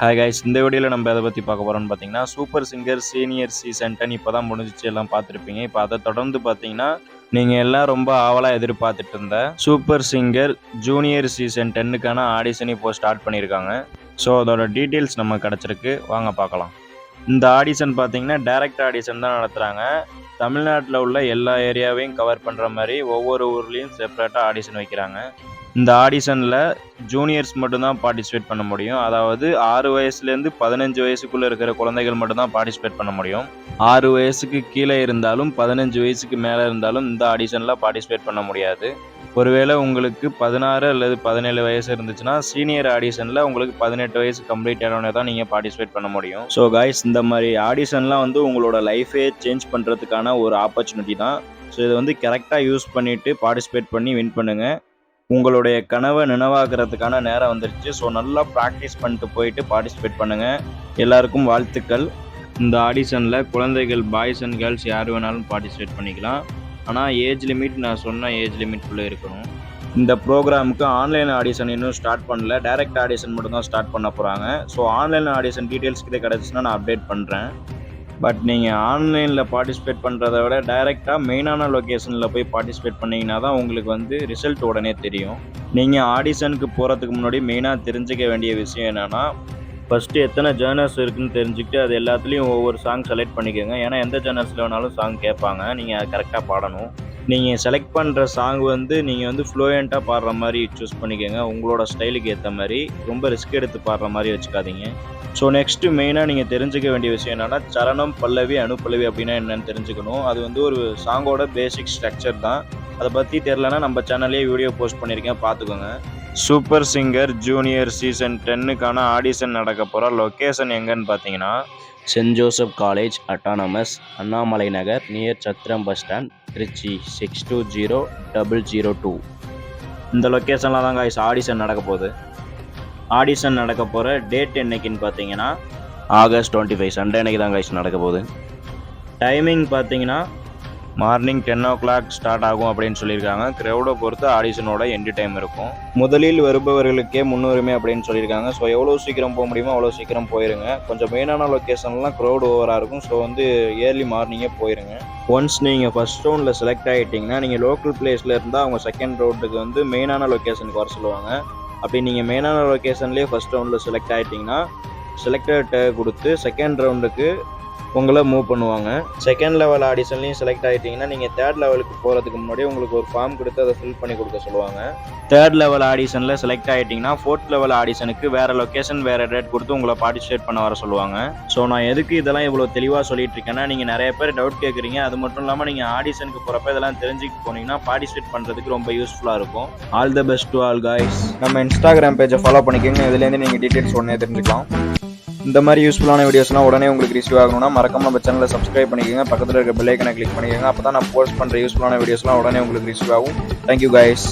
Hi guys, இந்த வீடியோவில் நம்ம எதை பற்றி பார்க்க போகிறோம்னு பார்த்தீங்கன்னா, சூப்பர் சிங்கர் சீனியர் சீசன் 10 இப்போ தான் முடிஞ்சிச்சு, எல்லாம் பார்த்துருப்பீங்க. இப்போ அதை தொடர்ந்து பார்த்தீங்கன்னா, நீங்கள் எல்லாம் ரொம்ப ஆவலாக எதிர்பார்த்துட்டு இருந்த சூப்பர் சிங்கர் ஜூனியர் சீசன் 10க்கான ஆடிஷன் இப்போ ஸ்டார்ட் பண்ணியிருக்காங்க. ஸோ அதோட டீட்டெயில்ஸ் நம்ம கிடச்சிருக்கு, வாங்க பார்க்கலாம். இந்த ஆடிஷன் பார்த்தீங்கன்னா டைரக்ட் ஆடிஷன் தான் நடத்துகிறாங்க. தமிழ்நாட்டில் உள்ள எல்லா ஏரியாவையும் கவர் பண்ணுற மாதிரி ஒவ்வொரு ஊர்லேயும் செப்பரேட்டாக ஆடிஷன் வைக்கிறாங்க. இந்த ஆடிஷனில் ஜூனியர்ஸ் மட்டும்தான் பார்ட்டிசிபேட் பண்ண முடியும். அதாவது 6 வயசுலேருந்து 15 வயசுக்குள்ளே இருக்கிற குழந்தைகள் மட்டும்தான் பார்ட்டிசிபேட் பண்ண முடியும். 6 வயசுக்கு கீழே இருந்தாலும் 15 வயசுக்கு மேலே இருந்தாலும் இந்த ஆடிஷனில் பார்ட்டிசிபேட் பண்ண முடியாது. ஒருவேளை உங்களுக்கு 16 அல்லது 17 வயசு இருந்துச்சுன்னா சீனியர் ஆடிஷனில் உங்களுக்கு 18 வயசு கம்ப்ளீட் ஆனோடனே தான் நீங்கள் பார்ட்டிசிபேட் பண்ண முடியும். ஸோ கைஸ், இந்த மாதிரி ஆடிஷன்லாம் உங்களோட லைஃபே சேஞ்ச் பண்ணுறதுக்கான ஒரு ஆப்பர்ச்சுனிட்டி தான். ஸோ இதை கரெக்டாக யூஸ் பண்ணிவிட்டு பார்ட்டிசிபேட் பண்ணி வின் பண்ணுங்கள். உங்களுடைய கனவை நினைவாக்குறதுக்கான நேரம் வந்துருச்சு. ஸோ நல்லா ப்ராக்டிஸ் பண்ணிட்டு போயிட்டு பார்ட்டிசிபேட் பண்ணுங்கள். எல்லாருக்கும் வாழ்த்துக்கள். இந்த ஆடிஷனில் குழந்தைகள், பாய்ஸ் அண்ட் கேர்ள்ஸ் யார் வேணாலும் பார்ட்டிசிபேட் பண்ணிக்கலாம். ஆனால் ஏஜ் லிமிட் நான் சொன்ன ஏஜ் லிமிட்குள்ளே இருக்கணும். இந்த ப்ரோக்ராமுக்கு ஆன்லைன் ஆடிஷன் இன்னும் ஸ்டார்ட் பண்ணல, டைரக்ட் ஆடிஷன் மட்டும் தான் ஸ்டார்ட் பண்ண போகிறாங்க. ஸோ ஆன்லைன் ஆடிஷன் டீட்டெயில்ஸ் கிட்ட கிடச்சின்னா நான் அப்டேட் பண்ணுறேன். பட் நீங்கள் ஆன்லைனில் பார்ட்டிசிபேட் பண்ணுறத விட டைரெக்டாக மெயினான லொக்கேஷனில் போய் பார்ட்டிசிபேட் பண்ணிங்கன்னா தான் உங்களுக்கு ரிசல்ட் உடனே தெரியும். நீங்கள் ஆடிஷனுக்கு போகிறதுக்கு முன்னாடி மெயினாக தெரிஞ்சுக்க வேண்டிய விஷயம் என்னென்னா, ஃபஸ்ட்டு எத்தனை ஜேர்னர்ஸ் இருக்குதுன்னு தெரிஞ்சுக்கிட்டு அது எல்லாத்துலேயும் ஒவ்வொரு சாங் செலக்ட் பண்ணிக்கோங்க. ஏன்னா எந்த ஜேர்னர்ஸில் வேணாலும் சாங் கேட்பாங்க, நீங்கள் அதை கரெக்டாக பாடணும். நீங்கள் செலக்ட் பண்ணுற சாங் நீங்கள் ஃப்ளூயண்ட்டாக பாடுற மாதிரி சூஸ் பண்ணிக்கோங்க. உங்களோட ஸ்டைலுக்கு ஏற்ற மாதிரி ரொம்ப ரிஸ்க் எடுத்து பாடுற மாதிரி வச்சுக்காதீங்க. ஸோ நெக்ஸ்ட்டு மெயினாக நீங்கள் தெரிஞ்சுக்க வேண்டிய விஷயம் என்னென்னா, சரணம், பல்லவி, அனுப்பல்லவி அப்படின்னா என்னென்னு தெரிஞ்சுக்கணும். அது ஒரு சாங்கோட பேசிக் ஸ்ட்ரக்சர் தான். அதை பற்றி தெரிலனா நம்ம சேனல்லே வீடியோ போஸ்ட் பண்ணியிருக்கேன், பார்த்துக்கோங்க. சூப்பர் சிங்கர் ஜூனியர் சீசன் 10க்கான ஆடிஷன் நடக்க போகிற லொக்கேஷன் எங்கன்னு பார்த்தீங்கன்னா, Saint Joseph College autonomous, Annamalai Nagar, near Chathiram bus stand, Trichy 620002. இந்த லொக்கேஷனில் தான் கைஸ் ஆடிஷன் நடக்க போகுது. ஆடிஷன் நடக்க போகிற டேட் என்னைக்குன்னு பார்த்தீங்கன்னா ஆகஸ்ட் 25 சண்டே அன்னைக்கு தான் கைஸ் நடக்க போகுது. டைமிங் பார்த்தீங்கன்னா மார்னிங் 10 o'clock ஸ்டார்ட் ஆகும் அப்படின்னு சொல்லியிருக்காங்க. க்ரௌடை பொறுத்து ஆடிஷனோட எண்டு டைம் இருக்கும். முதலில் வருபவர்களுக்கே முன்னுரிமை அப்படின்னு சொல்லியிருக்காங்க. ஸோ எவ்வளோ சீக்கிரம் போக முடியுமோ அவ்வளோ சீக்கிரம் போயிருங்க. கொஞ்சம் மெயினான லொக்கேஷன்லாம் க்ரௌட் ஓவராக இருக்கும். ஸோ ஏர்லி மார்னிங்கே போயிருங்க. ஒன்ஸ் நீங்கள் ஃபஸ்ட் ரவுண்டில் செலக்ட் ஆகிட்டிங்கன்னா நீங்கள் லோக்கல் பிளேஸில் இருந்தால் அவங்க செகண்ட் ரவுண்டுக்கு மெயினான லொக்கேஷனுக்கு வர சொல்லுவாங்க. அப்படி நீங்கள் மெயினான லொக்கேஷன்லேயே ஃபஸ்ட் ரவுண்டில் செலக்ட் ஆகிட்டிங்கன்னா செலக்டட் கொடுத்து செகண்ட் ரவுண்டுக்கு உங்களை மூவ் பண்ணுவாங்க. செகண்ட் லெவல் ஆடிஷன்லையும் செலக்ட் ஆகிட்டிங்கன்னா நீங்கள் தேர்ட் லெவலுக்கு போகிறதுக்கு முன்னாடி உங்களுக்கு ஒரு ஃபார்ம் கொடுத்து அதை ஃபில் பண்ணி கொடுக்க சொல்லுவாங்க. தேர்ட் லெவல் ஆடிஷனில் செலக்ட் ஆகிட்டிங்கன்னா ஃபோர்த் லெவல் ஆடிஷனுக்கு வேறு லொக்கேஷன், வேறு டேட் கொடுத்து உங்களை பார்ட்டிசிபேட் பண்ண வர சொல்லுவாங்க. ஸோ நான் எதுக்கு இதெல்லாம் இவ்வளோ தெளிவாக சொல்லிட்டு இருக்கேன்னா, நீங்கள் நிறைய பேர் டவுட் கேட்குறீங்க. அது மட்டும் இல்லாமல் நீங்கள் ஆடிஷனுக்கு போகிறப்ப இதெல்லாம் தெரிஞ்சுக்கிட்டு போனீங்கன்னா பார்ட்டிசிபேட் பண்ணுறதுக்கு ரொம்ப யூஸ்ஃபுல்லாக இருக்கும். All the best to all guys. நம்ம இன்ஸ்டாகிராம் பேஜை ஃபாலோ பண்ணிக்கோங்க. இதுலேருந்து நீங்கள் டீட்டெயில்ஸ் உடனே தெரிஞ்சுக்கலாம். இந்த மாதிரி யூஸ்ஃபுல்லான வீடியோஸ்லாம் உடனே உங்களுக்கு ரிசீவ் ஆகணும்னா மறக்காம நம்ம சேனலை சப்ஸ்கிரைப் பண்ணிக்கோங்க. பக்கத்தில் இருக்க பெல் ஐக்கனை கிளிக் பண்ணிக்கோங்க. அப்போ தான் நான் போஸ்ட் பண்ணுற யூஸ்ஃபுல்லான வீடியோஸ்லாம் உடனே உங்களுக்கு ரிசீவ் ஆகும். Thank you guys.